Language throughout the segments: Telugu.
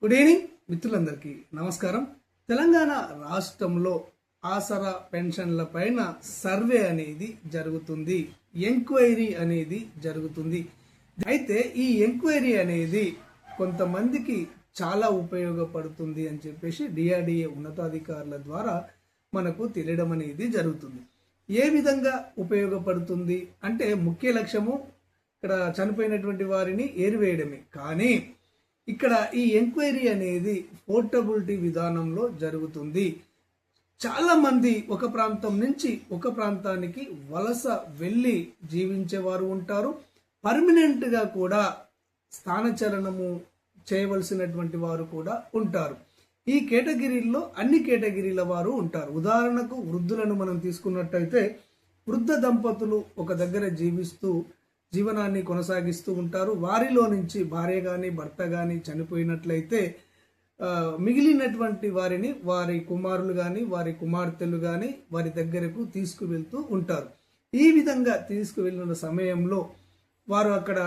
గుడ్ ఈవినింగ్ మిత్రులందరికీ నమస్కారం. తెలంగాణ రాష్ట్రంలో ఆసరా పెన్షన్ల పైన సర్వే అనేది జరుగుతుంది, ఎంక్వైరీ అనేది జరుగుతుంది. అయితే ఈ ఎంక్వైరీ అనేది కొంతమందికి చాలా ఉపయోగపడుతుంది అని చెప్పేసి డిఆర్డిఏ ఉన్నతాధికారుల ద్వారా మనకు తెలియడం అనేది జరుగుతుంది. ఏ విధంగా ఉపయోగపడుతుంది అంటే ముఖ్య లక్ష్యము ఇక్కడ చనిపోయినటువంటి వారిని ఏరివేయడమే. కానీ ఇక్కడ ఈ ఎంక్వైరీ అనేది పోర్టబిలిటీ విధానంలో జరుగుతుంది. చాలా మంది ఒక ప్రాంతం నుంచి ఒక ప్రాంతానికి వలస వెళ్ళి జీవించేవారు ఉంటారు. పర్మనెంట్ గా కూడా స్థానచలనము చేయవలసినటువంటి వారు కూడా ఉంటారు. ఈ కేటగిరీల్లో అన్ని కేటగిరీల వారు ఉంటారు. ఉదాహరణకు వృద్ధులను మనం తీసుకున్నట్టయితే వృద్ధ దంపతులు ఒక దగ్గర జీవిస్తూ జీవనాన్ని కొనసాగిస్తూ ఉంటారు. వారిలో నుంచి భార్య కానీ భర్త కానీ చనిపోయినట్లయితే మిగిలినటువంటి వారిని వారి కుమారులు కానీ వారి కుమార్తెలు కానీ వారి దగ్గరకు తీసుకువెళ్తూ ఉంటారు. ఈ విధంగా తీసుకువెళ్ళిన సమయంలో వారు అక్కడ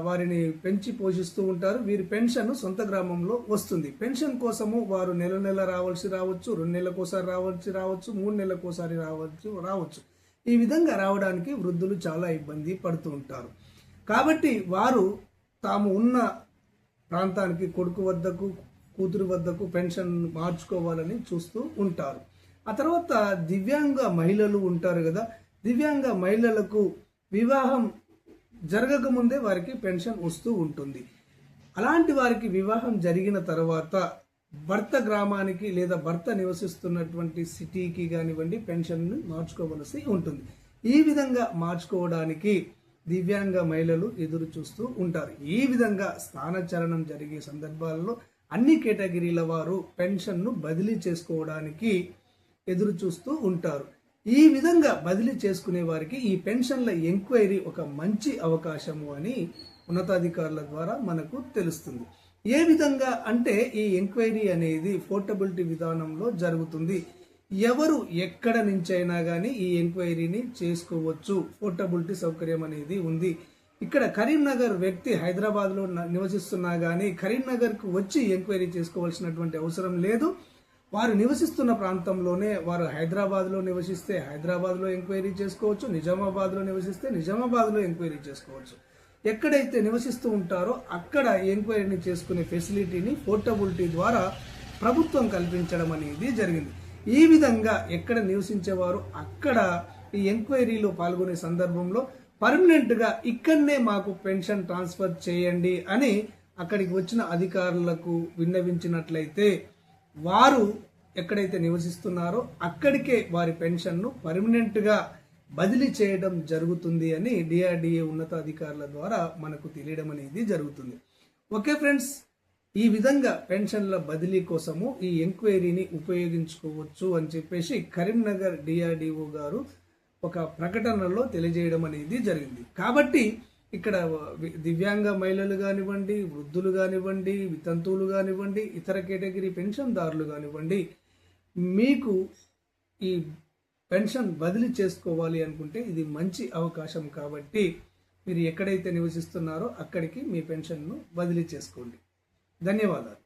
వారిని పెంచి పోషిస్తూ ఉంటారు. వీరి పెన్షన్ సొంత గ్రామంలో వస్తుంది. పెన్షన్ కోసము వారు నెల నెల రావాల్సి రావచ్చు, 2 నెలలకోసారి రావచ్చు, 3 నెలలకోసారి రావచ్చు. ఈ విధంగా రావడానికి వృద్ధులు చాలా ఇబ్బంది పడుతూ ఉంటారు. కాబట్టి వారు తాము ఉన్న ప్రాంతానికి కొడుకు వద్దకు కూతురు వద్దకు పెన్షన్ మార్చుకోవాలని చూస్తూ ఉంటారు. ఆ తర్వాత దివ్యాంగ మహిళలు ఉంటారు కదా, దివ్యాంగ మహిళలకు వివాహం జరగకముందే వారికి పెన్షన్ వస్తూ ఉంటుంది. అలాంటి వారికి వివాహం జరిగిన తర్వాత భర్త గ్రామానికి లేదా భర్త నివసిస్తున్నటువంటి సిటీకి కానివ్వండి పెన్షన్ను మార్చుకోవలసి ఉంటుంది. ఈ విధంగా మార్చుకోవడానికి దివ్యాంగ మహిళలు ఎదురు చూస్తూ ఉంటారు. ఈ విధంగా స్థానచలనం జరిగే సందర్భాల్లో అన్ని కేటగిరీల వారు పెన్షన్ను బదిలీ చేసుకోవడానికి ఎదురు చూస్తూ ఉంటారు. ఈ విధంగా బదిలీ చేసుకునే వారికి ఈ పెన్షన్ల ఎంక్వైరీ ఒక మంచి అవకాశము అని ఉన్నతాధికారుల ద్వారా మనకు తెలుస్తుంది. ఏ విధంగా అంటే ఈ ఎంక్వైరీ అనేది పోర్టబిలిటీ విధానంలో జరుగుతుంది. ఎవరు ఎక్కడ నుంచైనా కానీ ఈ ఎంక్వైరీని చేసుకోవచ్చు. పోర్టబిలిటీ సౌకర్యం అనేది ఉంది. ఇక్కడ కరీంనగర్ వ్యక్తి హైదరాబాద్లో నివసిస్తున్నా కానీ కరీంనగర్కు వచ్చి ఎంక్వైరీ చేసుకోవాల్సినటువంటి అవసరం లేదు. వారు నివసిస్తున్న ప్రాంతంలోనే వారు హైదరాబాద్లో నివసిస్తే హైదరాబాద్లో ఎంక్వైరీ చేసుకోవచ్చు, నిజామాబాద్లో నివసిస్తే నిజామాబాద్లో ఎంక్వైరీ చేసుకోవచ్చు. ఎక్కడైతే నివసిస్తూ ఉంటారో అక్కడ ఎంక్వైరీని చేసుకునే ఫెసిలిటీని పోర్టబిలిటీ ద్వారా ప్రభుత్వం కల్పించడం అనేది జరిగింది. ఈ విధంగా ఎక్కడ నివసించేవారు అక్కడ ఈ ఎంక్వైరీలో పాల్గొనే సందర్భంలో పర్మనెంట్ గా ఇక్కడనే మాకు పెన్షన్ ట్రాన్స్ఫర్ చేయండి అని అక్కడికి వచ్చిన అధికారులకు విన్నవించినట్లయితే వారు ఎక్కడైతే నివసిస్తున్నారో అక్కడికే వారి పెన్షన్ను పర్మనెంట్ గా బదిలీ చేయడం జరుగుతుంది అని డిఆర్డిఏ ఉన్నతాధికారుల ద్వారా మనకు తెలియడం అనేది జరుగుతుంది. ఓకే ఫ్రెండ్స్, ఈ విధంగా పెన్షన్ల బదిలీ కోసము ఈ ఎంక్వైరీని ఉపయోగించుకోవచ్చు అని చెప్పేసి కరీంనగర్ డిఆర్డిఓ గారు ఒక ప్రకటనలో తెలియజేయడం అనేది జరిగింది. కాబట్టి ఇక్కడ దివ్యాంగ మహిళలు కానివ్వండి, వృద్ధులు కానివ్వండి, వితంతువులు కానివ్వండి, ఇతర కేటగిరీ పెన్షన్దారులు కానివ్వండి, మీకు ఈ పెన్షన్ బదిలీ చేసుకోవాలి అనుకుంటే ఇది మంచి అవకాశం. కాబట్టి మీరు ఎక్కడైతే నివసిస్తున్నారో అక్కడికి మీ పెన్షన్ను బదిలీ చేసుకోండి. ధన్యవాదాలు.